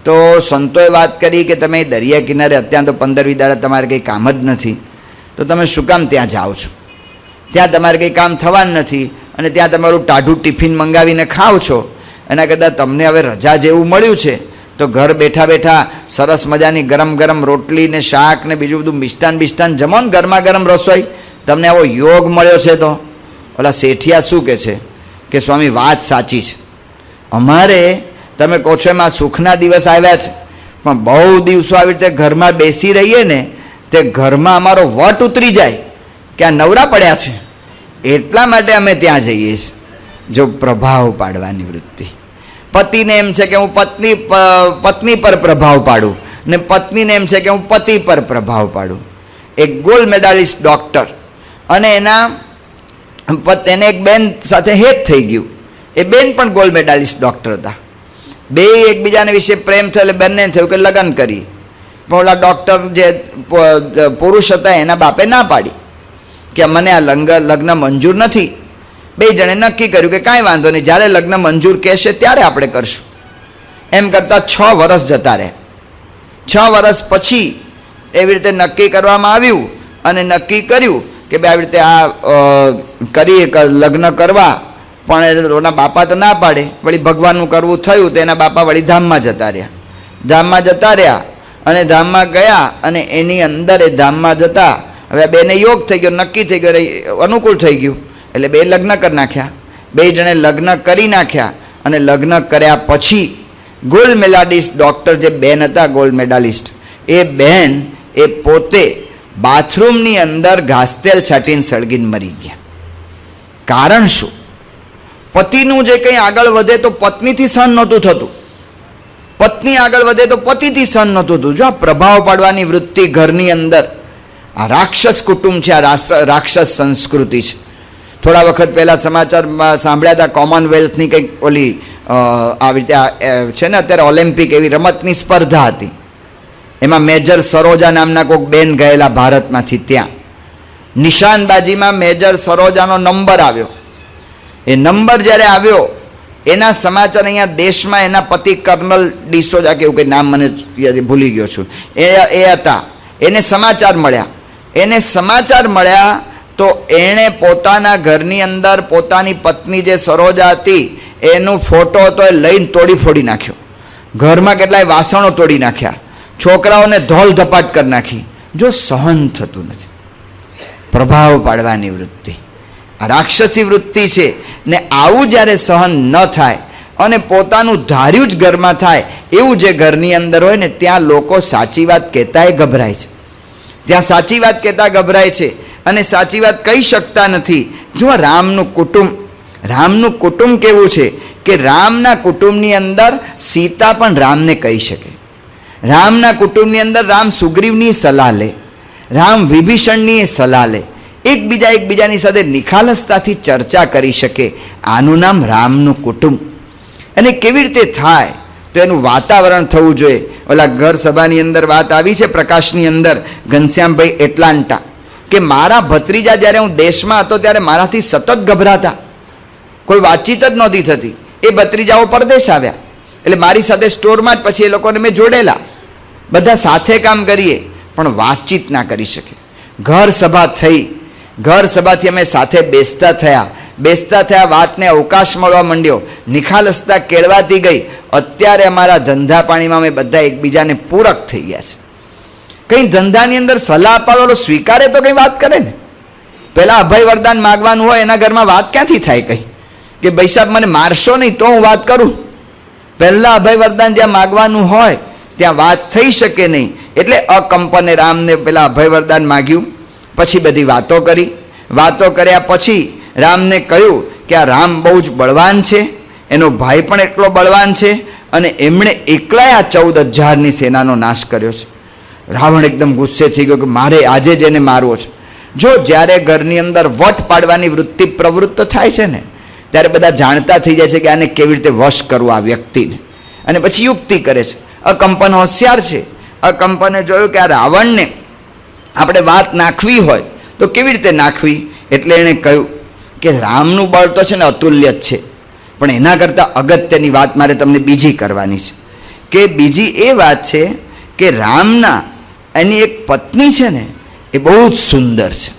તો સંતોએ વાત કરી કે તમે દરિયા કિનારે અત્યારે તો 15-20 દાડા તમારે કંઈ કામ જ નથી, તો તમે શું કામ ત્યાં જાઓ છો? ત્યાં તમારે કંઈ કામ થવાનું નથી અને ત્યાં તમારું ટાઢું ટિફિન મંગાવીને ખાઓ છો. એના કરતાં તમને હવે રજા જેવું મળ્યું છે તો ઘર બેઠા બેઠા સરસ મજાની ગરમ ગરમ રોટલી ને શાક ને બીજું બધું મિષ્ટાન જમો ને, ગરમા ગરમ રસોઈ. તમને આવો યોગ મળ્યો છે. તો ઓલા શેઠિયા શું કહે છે કે સ્વામી વાત સાચી છે, અમારે તમે કહો છો એમાં સુખના દિવસ આવ્યા છે, પણ બહુ દિવસો આવી રીતે ઘરમાં બેસી રહીએ ને તે ઘરમાં અમારો વટ ઉતરી જાય કે આ નવરા પડ્યા છે, એટલા માટે અમે ત્યાં જઈએ છીએ. જો પ્રભાવ પાડવાની વૃત્તિ. પતિને એમ છે કે હું પત્ની પર પ્રભાવ પાડું ને પત્નીને એમ છે કે હું પતિ પર પ્રભાવ પાડું. એક ગોલ્ડ મેડાલિસ્ટ ડૉક્ટર અને એને એક બેન સાથે હેત થઈ ગયું. એ બેન પણ ગોલ્ડ મેડાલિસ્ટ ડૉક્ટર હતા. બે એકબીજાને વિશે પ્રેમ થયો એટલે બંને થયું કે લગ્ન કરી. પણ ઓલા ડૉક્ટર જે પુરુષ હતા એના બાપે ના પાડી કે મને આ લગ્ન મંજૂર નથી. બે જણે નક્કી કર્યું કે કાંઈ વાંધો નહીં, જ્યારે લગ્ન મંજૂર કહેશે ત્યારે આપણે કરશું. એમ કરતાં 6 વર્ષ જતા રહ્યા. 6 વર્ષ પછી એવી રીતે નક્કી કરવામાં આવ્યું અને નક્કી કર્યું કે ભાઈ આવી રીતે આ કરીએ લગ્ન કરવા, પણ એના બાપા તો ના પાડે. વળી ભગવાનનું કરવું થયું તો એના બાપા વળી ધામમાં જતા રહ્યા. ધામમાં જતા રહ્યા અને ધામમાં ગયા અને એની અંદર એ ધામમાં જતા હવે બેને યોગ થઈ ગયો, નક્કી થઈ ગયો, અનુકૂળ થઈ ગયું. એટલે બે લગ્ન કરી નાખ્યા. બે જણે લગ્ન કરી નાખ્યા અને લગ્ન કર્યા પછી ગોલ્ડ મેડાલિસ્ટ ડૉક્ટર જે બેન હતા, ગોલ્ડ મેડાલિસ્ટ, એ બેન એ પોતે બાથરૂમની અંદર ઘાસતેલ છાંટીને સળગીને મરી ગયા. કારણ શું? પતિનું જે કંઈ આગળ વધે તો પત્નીથી સહન નહોતું થતું, પત્ની આગળ વધે તો પતિથી સહન નહોતું થતું. જો આ પ્રભાવ પાડવાની વૃત્તિ ઘરની અંદર, આ રાક્ષસ કુટુંબ છે, આ રાક્ષસ સંસ્કૃતિ છે. થોડા વખત પહેલાં સમાચારમાં સાંભળ્યા હતા, કોમનવેલ્થની કંઈક ઓલી આવી રીતે છે ને અત્યારે ઓલિમ્પિક એવી રમતની સ્પર્ધા હતી. એમાં મેજર સરોજા નામના કોઈક બેન ગયેલા ભારતમાંથી. ત્યાં નિશાનબાજીમાં મેજર સરોજાનો નંબર આવ્યો. એ નંબર જ્યારે આવ્યો એના સમાચાર અહીંયા દેશમાં એના પતિ કર્નલ ડિસોજા કે એવું કંઈ નામ મને ભૂલી ગયો છું, એ હતા. એને સમાચાર મળ્યા. એને સમાચાર મળ્યા તો એણે પોતાના ઘરની અંદર પોતાની પત્ની જે સરોજા હતી એનો ફોટો હતો એ લઈને તોડી ફોડી નાખ્યો. ઘરમાં કેટલાય વાસણો તોડી નાખ્યા. છોકરાઓને ધોલ ધપાટ કરી નાખી. જો સહન થતું નથી. પ્રભાવ પાડવાની વૃત્તિ આ રાક્ષસી વૃત્તિ છે. ને આવું જ્યારે સહન ન થાય અને પોતાનું ધાર્યું જ ઘરમાં થાય એવું જે ઘરની અંદર હોય ને ત્યાં લોકો સાચી વાત કહેતાય ગભરાય છે. ત્યાં સાચી વાત કહેતા ગભરાય છે અને સાચી વાત કહી શકતા નથી. જો રામનું કુટુંબ કેવું છે કે રામના કુટુંબની અંદર સીતા પણ રામને કહી શકે. રામના કુટુંબની અંદર રામ સુગ્રીવની સલાહ લે, રામ વિભીષણની સલાહ લે, એકબીજાની સાથે નિખાલસતાથી ચર્ચા કરી શકે. આનું નામ રામનું કુટુંબ. અને કેવી રીતે થાય તો એનું વાતાવરણ થવું જોઈએ. ઓલા ઘર સભાની અંદર વાત આવી છે પ્રકાશની અંદર, ઘનશ્યામભાઈ એટલાન્ટા, કે મારા ભત્રીજા જ્યારે હું દેશમાં હતો ત્યારે મારાથી સતત ગભરાતા, કોઈ વાતચીત જ નહોતી થતી. એ ભત્રીજાઓ પરદેશ આવ્યા એટલે મારી સાથે સ્ટોરમાં જ પછી એ લોકોને મેં જોડેલા. બધા સાથે કામ કરીએ પણ વાતચીત ના કરી શકે. ઘર સભા થઈ, ઘર સભાથી અમે સાથે બેસતા થયા, વાતને અવકાશ મળવા માંડ્યો, નિખાલસતા કેળવાતી ગઈ. અત્યારે અમારા ધંધા પાણીમાં અમે બધા એકબીજાને પૂરક થઈ ગયા છે. કંઈ ધંધાની અંદર સલાહ આપવાનો સ્વીકારે તો કંઈ વાત કરે ને. પહેલાં અભય વરદાન માગવાનું હોય એના ઘરમાં વાત ક્યાંથી થાય? કંઈ કે ભાઈ સાહેબ મને મારશો નહીં તો હું વાત કરું. પહેલાં અભય વરદાન જ્યાં માગવાનું હોય ત્યાં વાત થઈ શકે નહીં. એટલે અકંપને રામને પેલા અભય વરદાન માગ્યું. પછી બધી વાતો કરી. વાતો કર્યા પછી રામને કહ્યું કે આ રામ બહુ જ બળવાન છે, એનો ભાઈ પણ એટલો બળવાન છે અને એમણે એકલાય આ 14,000ની સેનાનો નાશ કર્યો છે. રાવણ એકદમ ગુસ્સે થઈ ગયો કે મારે આજે જ એને મારવો છે. જો જ્યારે ઘરની અંદર વટ પાડવાની વૃત્તિ પ્રવૃત્ત થાય છે ને ત્યારે બધા જાણતા થઈ જાય છે કે આને કેવી રીતે વશ કરવું આ વ્યક્તિને, અને પછી યુક્તિ કરે છે. અકંપન હોશિયાર છે. અકંપને જોયું કે આ રાવણને આપણે વાત નાખવી હોય તો કેવી રીતે નાખવી, એટલે એણે કહ્યું કે રામનું બળ તો છે ને અતુલ્ય જ છે, પણ એના કરતાં અગત્યની વાત મારે તમને બીજી કરવાની છે. કે બીજી એ વાત છે કે રામના એની એક પત્ની છે ને એ બહુ જ સુંદર છે.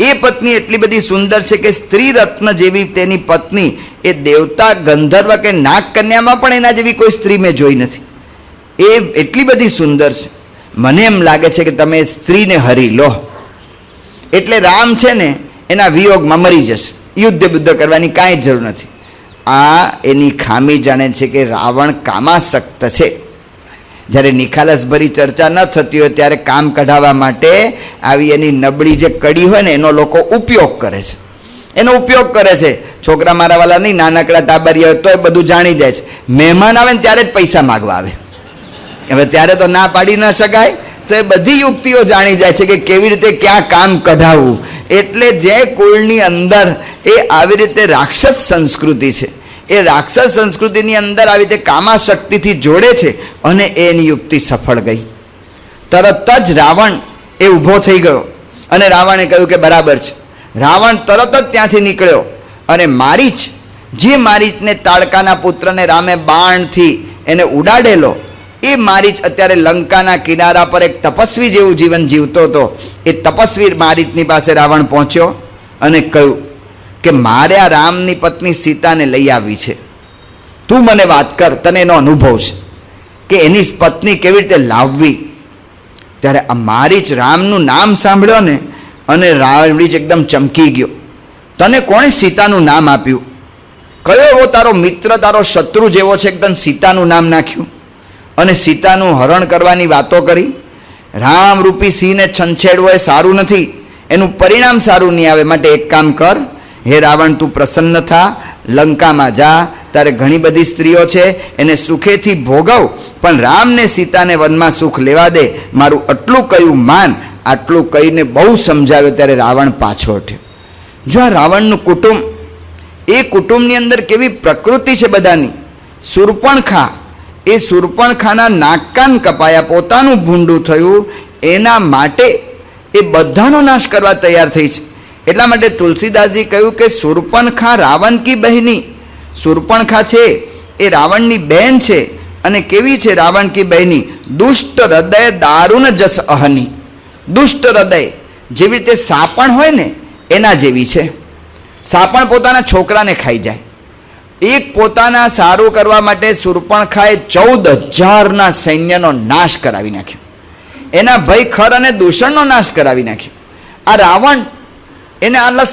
એ પત્ની એટલી બધી સુંદર છે કે સ્ત્રી રત્ન જેવી તેની પત્ની એ દેવતા, ગંધર્વ કે નાગ કન્યામાં પણ એના જેવી કોઈ સ્ત્રી મેં જોઈ નથી. એ એટલી બધી સુંદર છે. મને એમ લાગે છે કે તમે સ્ત્રીને હરી લો એટલે રામ છે ને એના વિયોગમાં મરી જશે. યુદ્ધ બુદ્ધ કરવાની કાંઈ જરૂર નથી. આ એની ખામી જાણે છે કે રાવણ કામાસક્ત છે. જ્યારે નિખાલસભરી ચર્ચા ન થતી હોય ત્યારે કામ કઢાવવા માટે આવી એની નબળી જે કડી હોય ને એનો લોકો ઉપયોગ કરે છે. એનો ઉપયોગ કરે છે. છોકરા મારા વાળા નહીં, નાનકડા ટાબરિયા હોય તો એ બધું જાણી જાય છે. મહેમાન આવે ને ત્યારે જ પૈસા માગવા આવે. હવે ત્યારે તો ના પાડી ન શકાય, તો એ બધી યુક્તિઓ જાણી જાય છે કે કેવી રીતે ક્યાં કામ કઢાવવું. એટલે જે કુળની અંદર એ આવી રીતે રાક્ષસ સંસ્કૃતિ છે, એ રાક્ષસ સંસ્કૃતિની અંદર આવી રીતે કામાશક્તિથી જોડે છે અને એની યુક્તિ સફળ ગઈ. તરત જ રાવણ એ ઊભો થઈ ગયો અને રાવણે કહ્યું કે બરાબર છે. રાવણ તરત જ ત્યાંથી નીકળ્યો અને મારીચ, જે મારીચને તાડકાના પુત્રને રામે બાણથી એને ઉડાડેલો, એ મારીચ અત્યારે લંકાના કિનારા પર એક તપસ્વી જેવું જીવન જીવતો હતો. એ તપસ્વી મારીચની પાસે રાવણ પહોંચ્યો અને કહ્યું કે મારે આ રામની પત્ની સીતાને લઈ આવી છે, તું મને વાત કર, તને એનો અનુભવ છે કે એની પત્ની કેવી રીતે લાવવી. ત્યારે આ મારીચ રામનું નામ સાંભળ્યો ને અને રાવણ એકદમ ચમકી ગયો. તને કોણે સીતાનું નામ આપ્યું? કયો એવો તારો મિત્ર, તારો શત્રુ જેવો છે એકદમ સીતાનું નામ નાખ્યું અને સીતાનું હરણ કરવાની વાતો કરી? રામરૂપી સિંહને છંછેડવો એ સારું નથી, એનું પરિણામ સારું નહીં આવે. માટે એક કામ કર, હે રાવણ, તું પ્રસન્ન થા, લંકામાં જા, તારે ઘણી બધી સ્ત્રીઓ છે, એને સુખેથી ભોગવ, પણ રામને સીતાને વનમાં સુખ લેવા દે, મારું આટલું કહ્યું માન. આટલું કહીને બહુ સમજાવ્યો ત્યારે રાવણ પાછો હટ્યો. જો આ રાવણનું કુટુંબ, એ કુટુંબની અંદર કેવી પ્રકૃતિ છે બધાની. શૂર્પણખા, એ શૂર્પણખાના નાક કાન કપાયા, પોતાનું ભૂંડું થયું, એના માટે એ બધાનો નાશ કરવા તૈયાર થઈ છે. એટલા માટે તુલસીદાસજી કહ્યું કે શૂર્પણખા રાવણ કી બહેની. શૂર્પણખા છે એ રાવણની બહેન છે. અને કેવી છે રાવણ કી બહેની? દુષ્ટ હૃદય દારૂણ જસ અહની. દુષ્ટ હૃદય જેવી રીતે સાપણ હોય ને એના જેવી છે. સાપણ પોતાના છોકરાને ખાઈ જાય. એક પોતાના સારું કરવા માટે શૂર્પણખાએ 14,000 સૈન્યનો નાશ કરાવી નાખ્યો. એના ભય ખર અને દૂષણનો નાશ કરાવી નાખ્યો. આ રાવણ એને આટલા